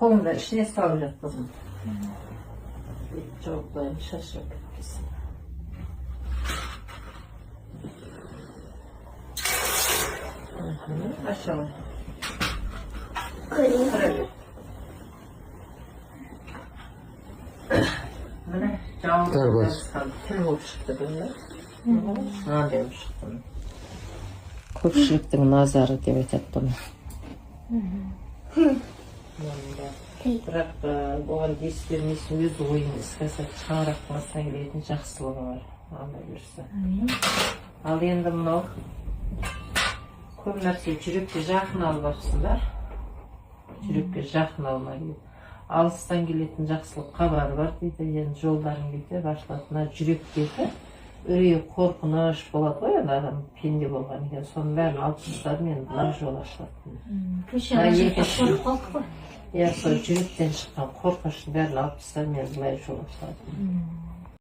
Қолымда ішіне салып жатқызым. Жауып қояйын, шашырып кеткесін. Aşağı. Kırayım. Böyle cam tüm olup çıktı bunlar. Ne demiş bunu? Көпшіліктің назары деп айтады бұны. Бірақ оған дес бермейсің, өз ойын іске асырып шаңырақ қыласына келетін жақсылығы бар. Алла бұйырса. Ал енді мынау көп нәрсе жүрекке жақын алып жатсыңдар. Жүрекке жақын алмай. Алыстан келетін жақсылық хабары бар дейді. Енді жолдарың кетіп, ашылатына жүрек кетіп, үрей қорқыныш болады ғой, енді адам пенде болған екен. Соның бәрін алып тастадым, енді былай жол ашылады. Қорқып қалдық қой. Иә, сол жүректен шыққан қорқыныштың бәрін алып тастадым, енді былай жол ашылады.